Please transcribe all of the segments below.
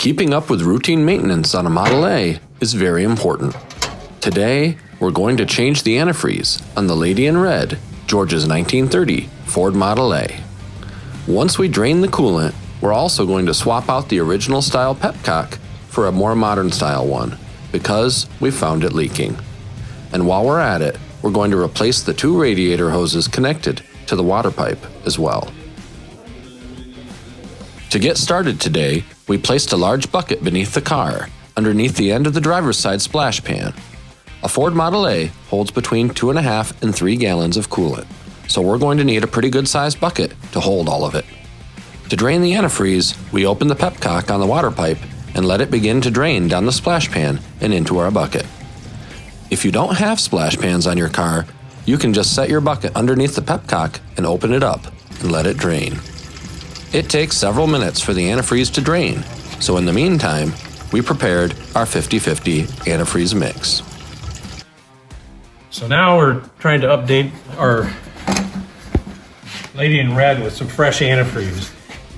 Keeping up with routine maintenance on a Model A is very important. Today, we're going to change the antifreeze on the lady in red, George's 1930 Ford Model A. Once we drain the coolant, we're also going to swap out the original style petcock for a more modern style one, because we found it leaking. And while we're at it, we're going to replace the two radiator hoses connected to the water pipe as well. To get started today, we placed a large bucket beneath the car, underneath the end of the driver's side splash pan. A Ford Model A holds between 2.5 and 3 gallons of coolant, so we're going to need a pretty good sized bucket to hold all of it. To drain the antifreeze, we open the petcock on the water pipe and let it begin to drain down the splash pan and into our bucket. If you don't have splash pans on your car, you can just set your bucket underneath the petcock and open it up and let it drain. It takes several minutes for the antifreeze to drain, so in the meantime, we prepared our 50-50 antifreeze mix. So now we're trying to update our lady in red with some fresh antifreeze.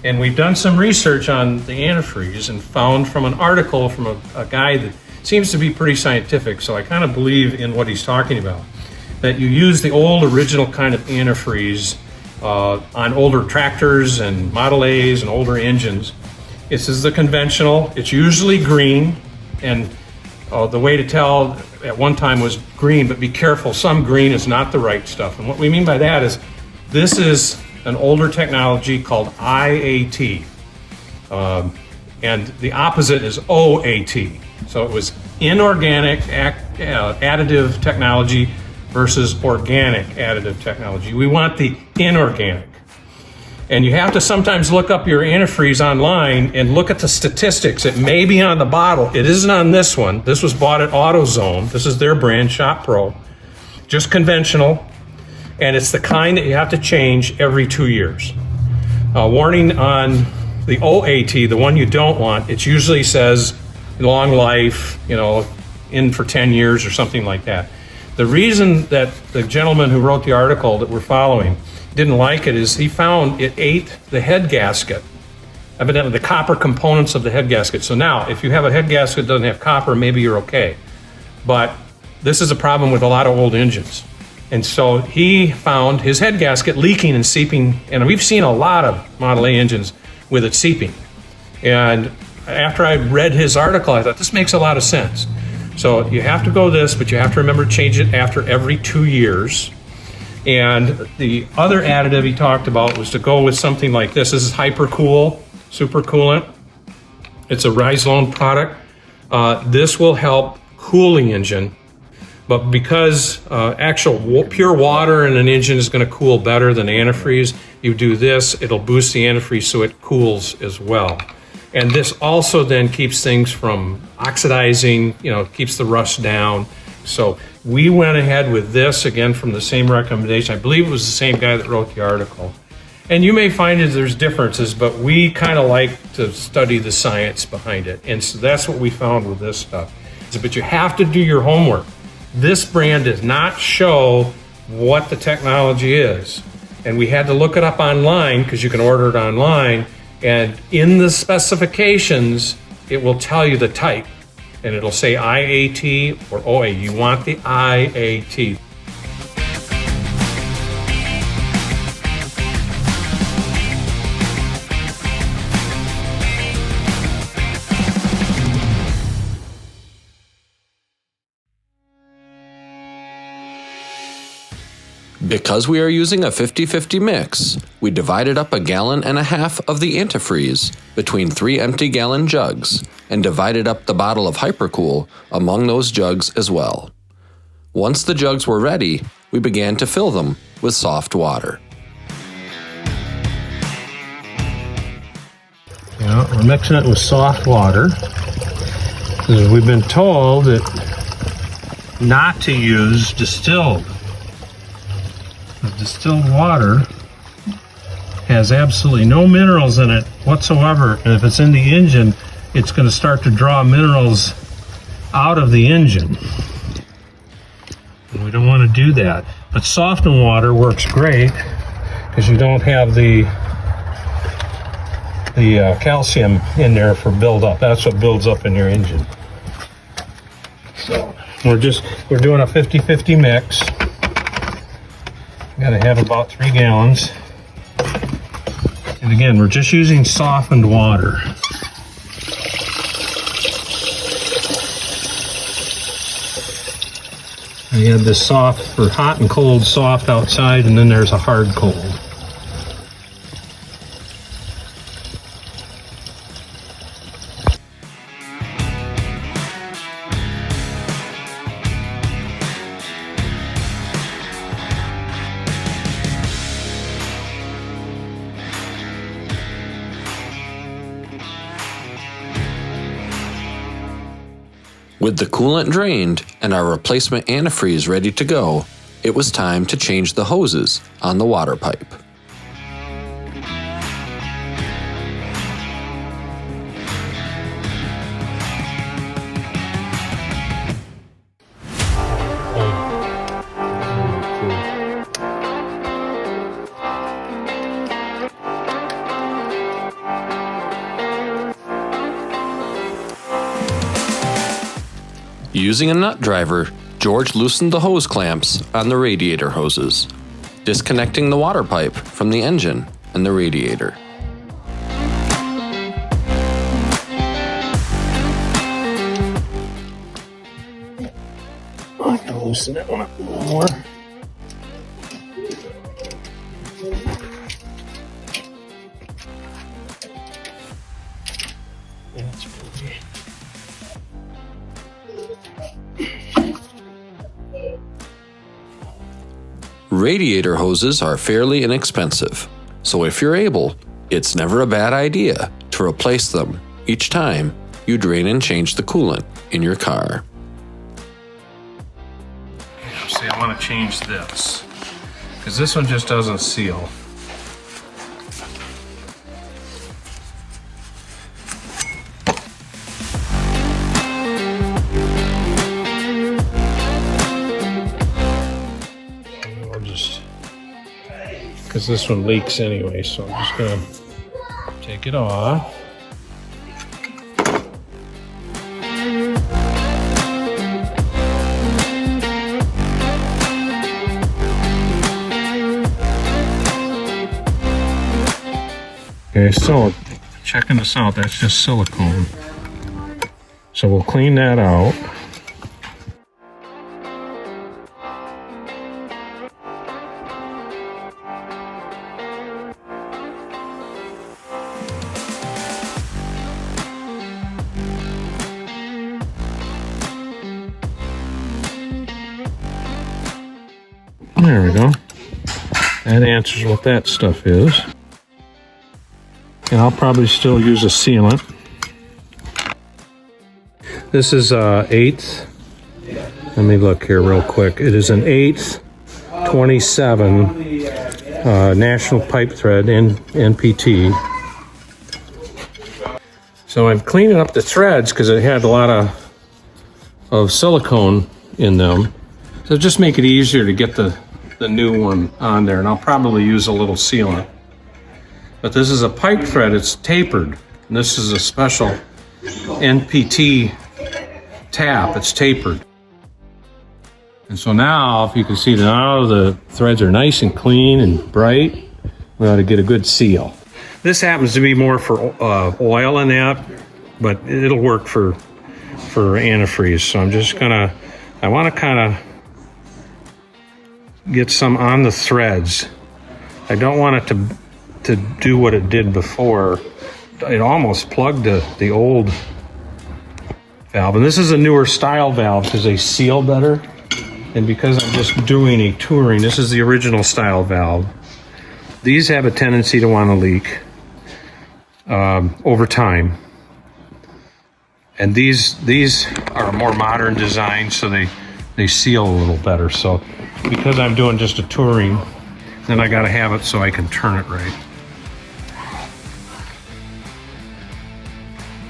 And we've done some research on the antifreeze and found from an article from a guy that seems to be pretty scientific, so I kind of believe in what he's talking about. That you use the old original kind of antifreeze on older tractors and Model A's and older engines. This is the conventional. It's usually green, and the way to tell at one time was green, but be careful, some green is not the right stuff. And what we mean by that is this is an older technology called IAT, and the opposite is OAT. So it was inorganic additive technology versus organic additive technology. We want the inorganic. And you have to sometimes look up your antifreeze online and look at the statistics. It may be on the bottle. It isn't on this one. This was bought at AutoZone. This is their brand, Shop Pro. Just conventional. And it's the kind that you have to change every 2 years. Warning on the OAT, the one you don't want, it usually says long life, in for 10 years or something like that. The reason that the gentleman who wrote the article that we're following didn't like it is he found it ate the head gasket, evidently the copper components of the head gasket. So now, if you have a head gasket that doesn't have copper, maybe you're okay. But this is a problem with a lot of old engines. And so he found his head gasket leaking and seeping, and we've seen a lot of Model A engines with it seeping. And after I read his article, I thought, this makes a lot of sense. So you have to go this, but you have to remember to change it after every 2 years. And the other additive he talked about was to go with something like this. This is Hypercool, Super Coolant. It's a Rizlone product. This will help cool the engine, but because actual pure water in an engine is going to cool better than antifreeze, you do this, it'll boost the antifreeze so it cools as well. And this also then keeps things from oxidizing, keeps the rust down. So we went ahead with this, again, from the same recommendation. I believe it was the same guy that wrote the article. And you may find that there's differences, but we kind of like to study the science behind it. And so that's what we found with this stuff. But you have to do your homework. This brand does not show what the technology is. And we had to look it up online because you can order it online. And in the specifications, it will tell you the type. And it'll say IAT or OA. You want the IAT. Because we are using a 50-50 mix, we divided up 1.5 gallons of the antifreeze between 3 empty gallon jugs and divided up the bottle of Hypercool among those jugs as well. Once the jugs were ready, we began to fill them with soft water. Yeah, we're mixing it with soft water because we've been told that not to use distilled. The distilled water has absolutely no minerals in it whatsoever, and if it's in the engine, it's going to start to draw minerals out of the engine. And we don't want to do that. But softened water works great because you don't have the the calcium in there for buildup. That's what builds up in your engine. So we're doing a 50-50 mix. Got to have about 3 gallons. And again, we're just using softened water. You have this soft for hot and cold, soft outside, and then there's a hard cold. With the coolant drained and our replacement antifreeze ready to go, it was time to change the hoses on the water pipe. Using a nut driver, George loosened the hose clamps on the radiator hoses, disconnecting the water pipe from the engine and the radiator. I have to loosen that one up a little more. That's pretty. Radiator hoses are fairly inexpensive, so if you're able, it's never a bad idea to replace them each time you drain and change the coolant in your car. See, I want to change this because this one just doesn't seal. Because this one leaks anyway, so I'm just going to take it off. Okay, so checking this out, that's just silicone. So we'll clean that out. There we go. That answers what that stuff is. And I'll probably still use a sealant. This is 1/8. Let me look here real quick. It is an 1/8 27 National Pipe Thread NPT. So I'm cleaning up the threads because it had a lot of silicone in them. So just make it easier to get the new one on there, and I'll probably use a little sealant. But this is a pipe thread, it's tapered. And this is a special NPT tap, it's tapered. And so now, if you can see now, the threads are nice and clean and bright. We ought to get a good seal. This happens to be more for oil in that, but it'll work for antifreeze. So I'm just I want to kind of get some on the threads. I don't want it to do what it did before. It almost plugged the old valve. And this is a newer style valve because they seal better. And because I'm just doing a touring, this is the original style valve. These have a tendency to want to leak over time. And these are a more modern design, so they seal a little better. So because I'm doing just a touring, then I gotta have it so I can turn it right.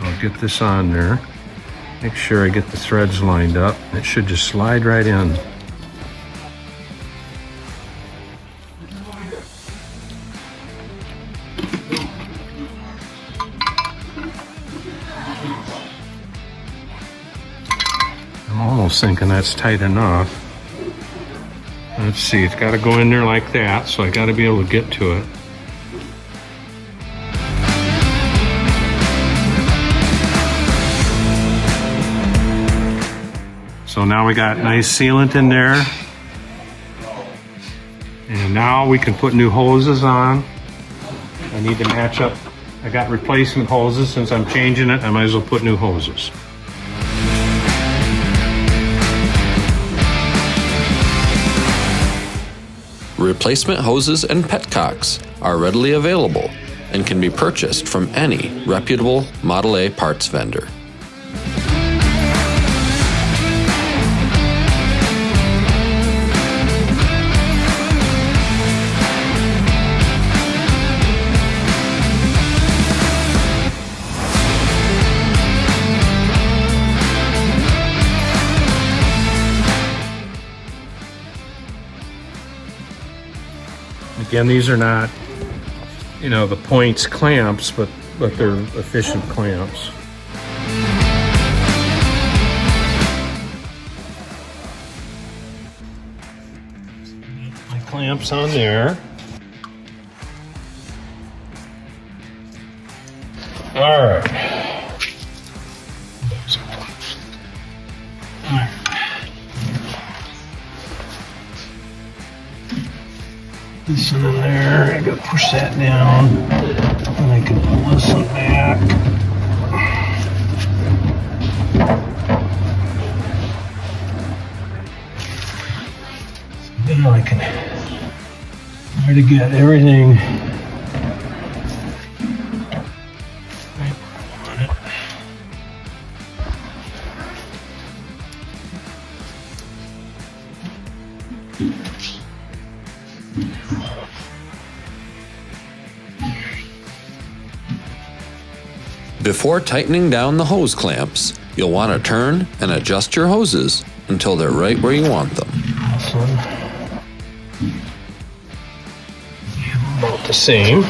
I'll get this on there. Make sure I get the threads lined up. It should just slide right in. almost thinking that's tight enough. Let's see, it's got to go in there like that, so I got to be able to get to it. So now we got nice sealant in there. And now we can put new hoses on. I need to match up. I got replacement hoses. Since I'm changing it, I might as well put new hoses. Replacement hoses and petcocks are readily available and can be purchased from any reputable Model A parts vendor. Again, these are not, the points clamps, but they're efficient clamps. My clamps on there. All right. All right. This in there, I gotta push that down, and I can pull this one back. Now I can try to get everything right on it. Before tightening down the hose clamps, you'll want to turn and adjust your hoses until they're right where you want them. This one. About the same.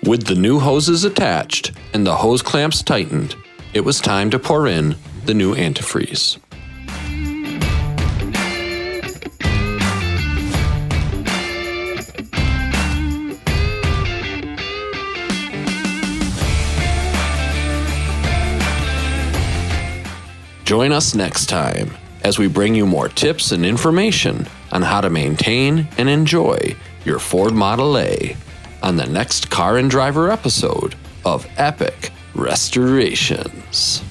With the new hoses attached and the hose clamps tightened, it was time to pour in the new antifreeze. Join us next time as we bring you more tips and information on how to maintain and enjoy your Ford Model A on the next Car and Driver episode of Epic Restorations.